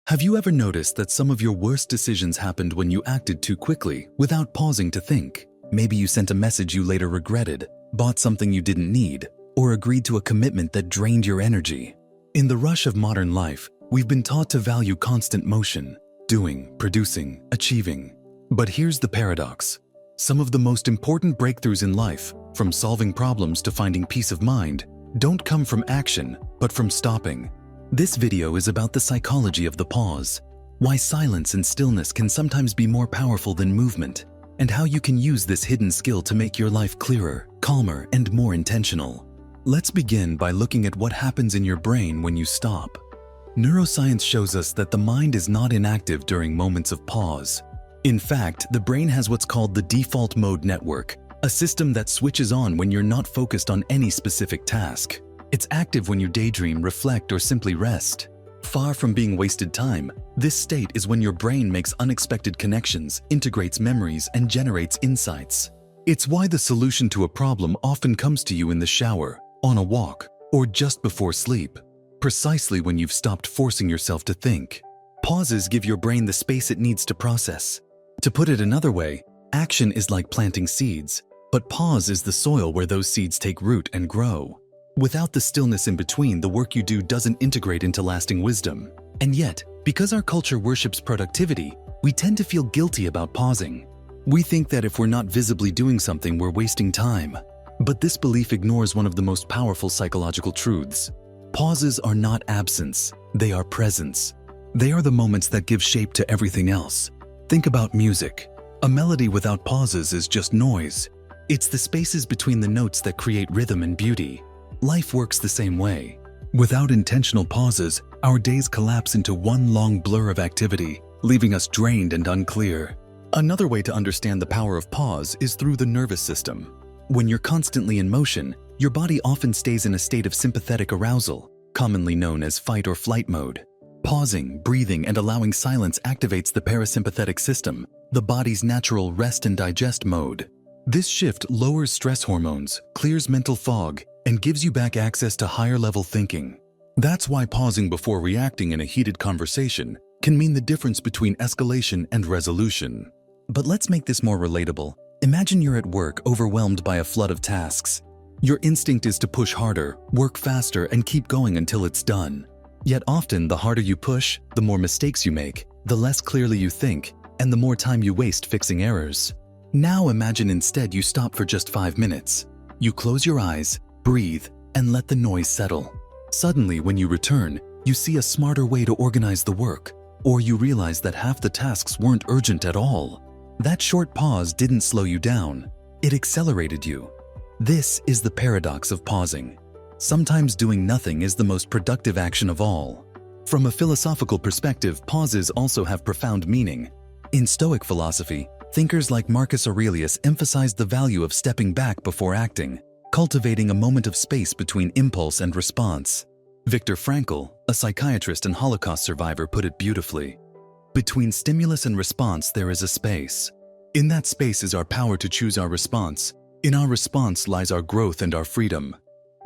Have you ever noticed that some of your worst decisions happened when you acted too quickly, without pausing to think? Maybe you sent a message you later regretted, bought something you didn't need, or agreed to a commitment that drained your energy. In the rush of modern life, we've been taught to value constant motion, doing, producing, achieving. But here's the paradox. Some of the most important breakthroughs in life, from solving problems to finding peace of mind, don't come from action, but from stopping. This video is about the psychology of the pause, why silence and stillness can sometimes be more powerful than movement, and how you can use this hidden skill to make your life clearer, calmer, and more intentional. Let's begin by looking at what happens in your brain when you stop. Neuroscience shows us that the mind is not inactive during moments of pause. In fact, the brain has what's called the default mode network, a system that switches on when you're not focused on any specific task. It's active when you daydream, reflect, or simply rest. Far from being wasted time, this state is when your brain makes unexpected connections, integrates memories, and generates insights. It's why the solution to a problem often comes to you in the shower, on a walk, or just before sleep, precisely when you've stopped forcing yourself to think. Pauses give your brain the space it needs to process. To put it another way, action is like planting seeds, but pause is the soil where those seeds take root and grow. Without the stillness in between, the work you do doesn't integrate into lasting wisdom. And yet, because our culture worships productivity, we tend to feel guilty about pausing. We think that if we're not visibly doing something, we're wasting time. But this belief ignores one of the most powerful psychological truths. Pauses are not absence, they are presence. They are the moments that give shape to everything else. Think about music. A melody without pauses is just noise. It's the spaces between the notes that create rhythm and beauty. Life works the same way. Without intentional pauses, our days collapse into one long blur of activity, leaving us drained and unclear. Another way to understand the power of pause is through the nervous system. When you're constantly in motion, your body often stays in a state of sympathetic arousal, commonly known as fight or flight mode. Pausing, breathing, and allowing silence activates the parasympathetic system, the body's natural rest and digest mode. This shift lowers stress hormones, clears mental fog, and gives you back access to higher-level thinking. That's why pausing before reacting in a heated conversation can mean the difference between escalation and resolution. But let's make this more relatable. Imagine you're at work, overwhelmed by a flood of tasks. Your instinct is to push harder, work faster, and keep going until it's done. Yet often, the harder you push, the more mistakes you make, the less clearly you think, and the more time you waste fixing errors. Now imagine instead you stop for just 5 minutes. You close your eyes, breathe, and let the noise settle. Suddenly, when you return, you see a smarter way to organize the work, or you realize that half the tasks weren't urgent at all. That short pause didn't slow you down, it accelerated you. This is the paradox of pausing. Sometimes doing nothing is the most productive action of all. From a philosophical perspective, pauses also have profound meaning. In Stoic philosophy, thinkers like Marcus Aurelius emphasized the value of stepping back before acting, cultivating a moment of space between impulse and response. Viktor Frankl, a psychiatrist and Holocaust survivor, put it beautifully. Between stimulus and response, there is a space. In that space is our power to choose our response. In our response lies our growth and our freedom.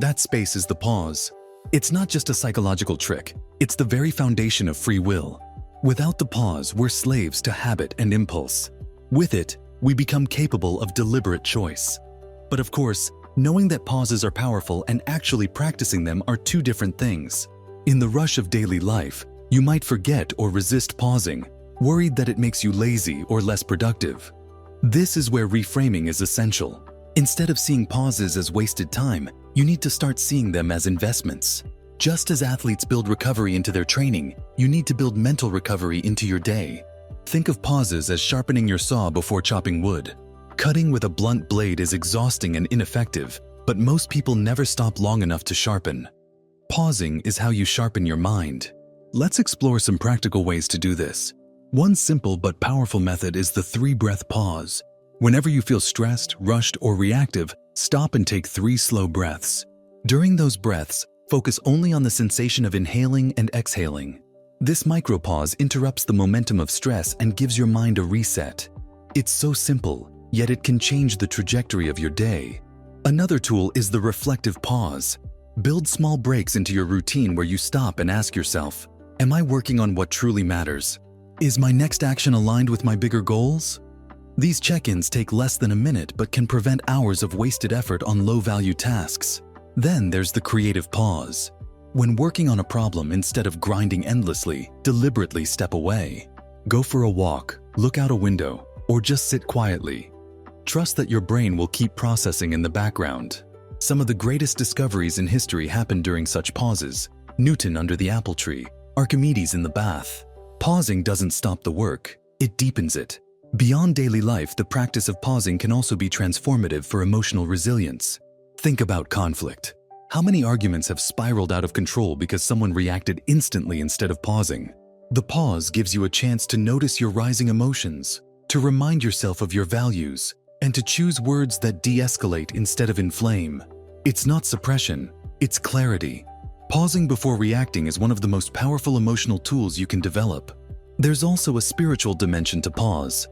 That space is the pause. It's not just a psychological trick, it's the very foundation of free will. Without the pause, we're slaves to habit and impulse. With it, we become capable of deliberate choice. But of course, knowing that pauses are powerful and actually practicing them are two different things. In the rush of daily life, you might forget or resist pausing, worried that it makes you lazy or less productive. This is where reframing is essential. Instead of seeing pauses as wasted time, you need to start seeing them as investments. Just as athletes build recovery into their training, you need to build mental recovery into your day. Think of pauses as sharpening your saw before chopping wood. Cutting with a blunt blade is exhausting and ineffective, but most people never stop long enough to sharpen. Pausing is how you sharpen your mind. Let's explore some practical ways to do this. One simple but powerful method is the 3-breath pause. Whenever you feel stressed, rushed, or reactive, stop and take 3 slow breaths. During those breaths, focus only on the sensation of inhaling and exhaling. This micropause interrupts the momentum of stress and gives your mind a reset. It's so simple, yet it can change the trajectory of your day. Another tool is the reflective pause. Build small breaks into your routine where you stop and ask yourself, Am I working on what truly matters? Is my next action aligned with my bigger goals? These check-ins take less than a minute but can prevent hours of wasted effort on low-value tasks. Then there's the creative pause. When working on a problem, instead of grinding endlessly, deliberately step away. Go for a walk, look out a window, or just sit quietly. Trust that your brain will keep processing in the background. Some of the greatest discoveries in history happened during such pauses. Newton under the apple tree, Archimedes in the bath. Pausing doesn't stop the work, it deepens it. Beyond daily life, the practice of pausing can also be transformative for emotional resilience. Think about conflict. How many arguments have spiraled out of control because someone reacted instantly instead of pausing? The pause gives you a chance to notice your rising emotions, to remind yourself of your values, and to choose words that de-escalate instead of inflame. It's not suppression, it's clarity. Pausing before reacting is one of the most powerful emotional tools you can develop. There's also a spiritual dimension to pause.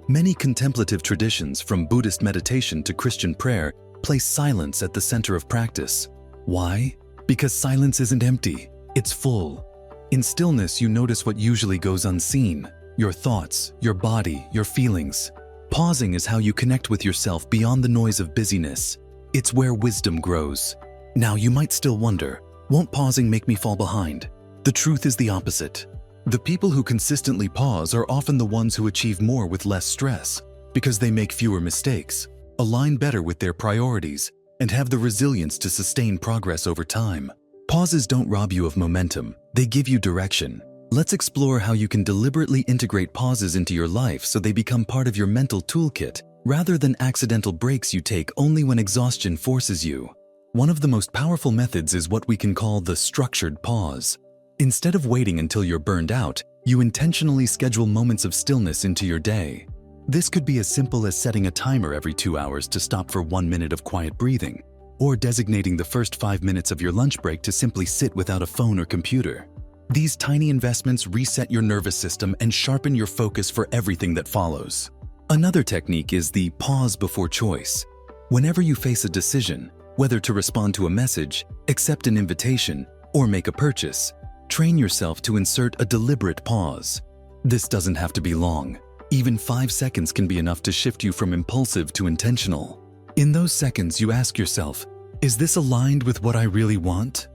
Many contemplative traditions, from Buddhist meditation to Christian prayer, place silence at the center of practice. Why? Because silence isn't empty, it's full. In stillness, you notice what usually goes unseen: your thoughts, your body, your feelings. Pausing is how you connect with yourself beyond the noise of busyness. It's where wisdom grows. Now, you might still wonder, won't pausing make me fall behind? The truth is the opposite. The people who consistently pause are often the ones who achieve more with less stress, because they make fewer mistakes, align better with their priorities, and have the resilience to sustain progress over time. Pauses don't rob you of momentum, they give you direction. Let's explore how you can deliberately integrate pauses into your life so they become part of your mental toolkit, rather than accidental breaks you take only when exhaustion forces you. One of the most powerful methods is what we can call the structured pause. Instead of waiting until you're burned out, you intentionally schedule moments of stillness into your day. This could be as simple as setting a timer every 2 hours to stop for 1 minute of quiet breathing, or designating the first 5 minutes of your lunch break to simply sit without a phone or computer. These tiny investments reset your nervous system and sharpen your focus for everything that follows. Another technique is the pause before choice. Whenever you face a decision, whether to respond to a message, accept an invitation, or make a purchase, train yourself to insert a deliberate pause. This doesn't have to be long. Even 5 seconds can be enough to shift you from impulsive to intentional. In those seconds, you ask yourself, is this aligned with what I really want?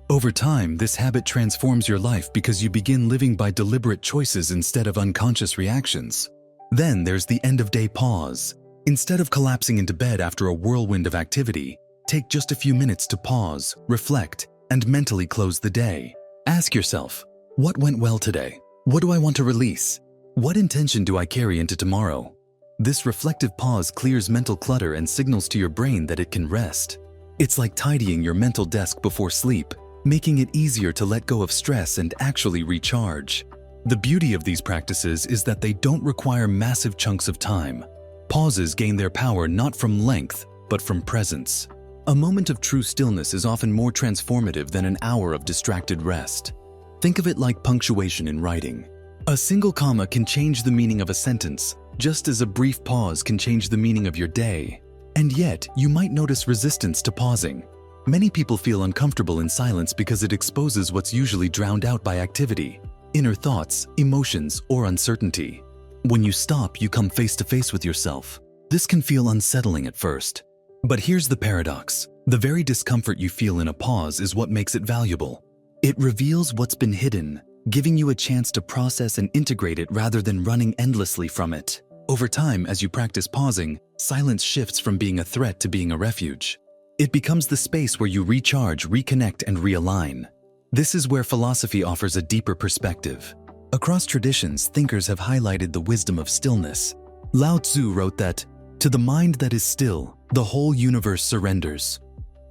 Over time, this habit transforms your life because you begin living by deliberate choices instead of unconscious reactions. Then there's the end-of-day pause. Instead of collapsing into bed after a whirlwind of activity, take just a few minutes to pause, reflect, and mentally close the day. Ask yourself, what went well today? What do I want to release? What intention do I carry into tomorrow? This reflective pause clears mental clutter and signals to your brain that it can rest. It's like tidying your mental desk before sleep, making it easier to let go of stress and actually recharge. The beauty of these practices is that they don't require massive chunks of time. Pauses gain their power not from length, but from presence. A moment of true stillness is often more transformative than an hour of distracted rest. Think of it like punctuation in writing. A single comma can change the meaning of a sentence, just as a brief pause can change the meaning of your day. And yet, you might notice resistance to pausing. Many people feel uncomfortable in silence because it exposes what's usually drowned out by activity, inner thoughts, emotions, or uncertainty. When you stop, you come face to face with yourself. This can feel unsettling at first. But here's the paradox. The very discomfort you feel in a pause is what makes it valuable. It reveals what's been hidden, giving you a chance to process and integrate it rather than running endlessly from it. Over time, as you practice pausing, silence shifts from being a threat to being a refuge. It becomes the space where you recharge, reconnect, and realign. This is where philosophy offers a deeper perspective. Across traditions, thinkers have highlighted the wisdom of stillness. Lao Tzu wrote that, "To the mind that is still, the whole universe surrenders."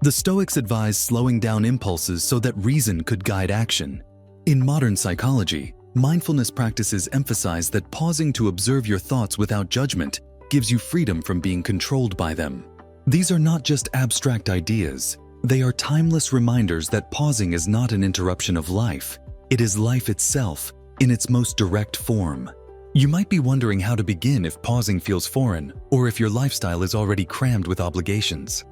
The Stoics advised slowing down impulses so that reason could guide action. In modern psychology, mindfulness practices emphasize that pausing to observe your thoughts without judgment gives you freedom from being controlled by them. These are not just abstract ideas. They are timeless reminders that pausing is not an interruption of life. It is life itself, in its most direct form. You might be wondering how to begin if pausing feels foreign, or if your lifestyle is already crammed with obligations.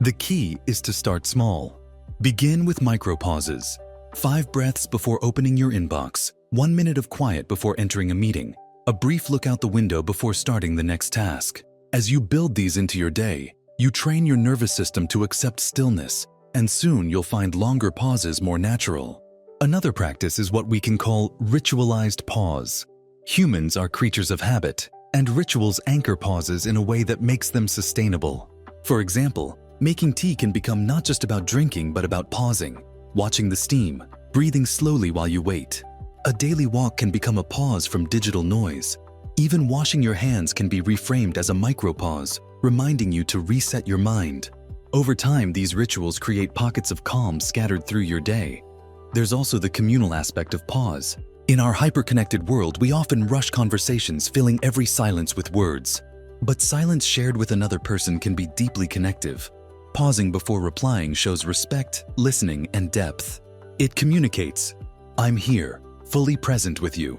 The key is to start small. Begin with micro pauses. 5 breaths before opening your inbox, 1 minute of quiet before entering a meeting, a brief look out the window before starting the next task. As you build these into your day, you train your nervous system to accept stillness, and soon you'll find longer pauses more natural. Another practice is what we can call ritualized pause. Humans are creatures of habit, and rituals anchor pauses in a way that makes them sustainable. For example, making tea can become not just about drinking but about pausing, watching the steam, breathing slowly while you wait. A daily walk can become a pause from digital noise. Even washing your hands can be reframed as a micropause, reminding you to reset your mind. Over time, these rituals create pockets of calm scattered through your day. There's also the communal aspect of pause. In our hyper-connected world, we often rush conversations, filling every silence with words. But silence shared with another person can be deeply connective. Pausing before replying shows respect, listening, and depth. It communicates, "I'm here, fully present with you."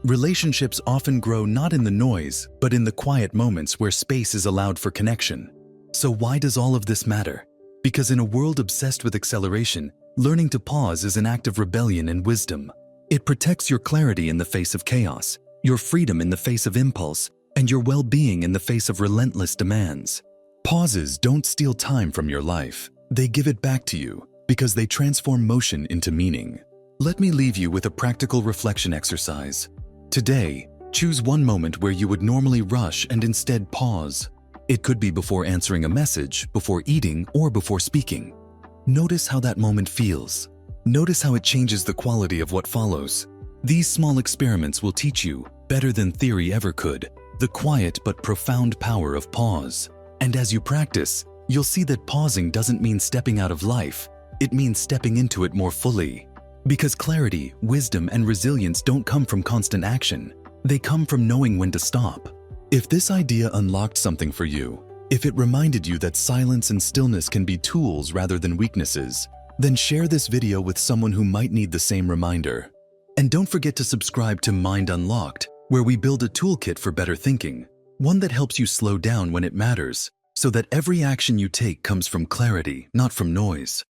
Relationships often grow not in the noise, but in the quiet moments where space is allowed for connection. So why does all of this matter? Because in a world obsessed with acceleration, learning to pause is an act of rebellion and wisdom. It protects your clarity in the face of chaos, your freedom in the face of impulse, and your well-being in the face of relentless demands. Pauses don't steal time from your life. They give it back to you because they transform motion into meaning. Let me leave you with a practical reflection exercise. Today, choose one moment where you would normally rush and instead pause. It could be before answering a message, before eating, or before speaking. Notice how that moment feels. Notice how it changes the quality of what follows. These small experiments will teach you, better than theory ever could, the quiet but profound power of pause. And as you practice, you'll see that pausing doesn't mean stepping out of life. It means stepping into it more fully. Because clarity, wisdom, and resilience don't come from constant action. They come from knowing when to stop. If this idea unlocked something for you, if it reminded you that silence and stillness can be tools rather than weaknesses, then share this video with someone who might need the same reminder. And don't forget to subscribe to Mind Unlocked, where we build a toolkit for better thinking, one that helps you slow down when it matters, so that every action you take comes from clarity, not from noise.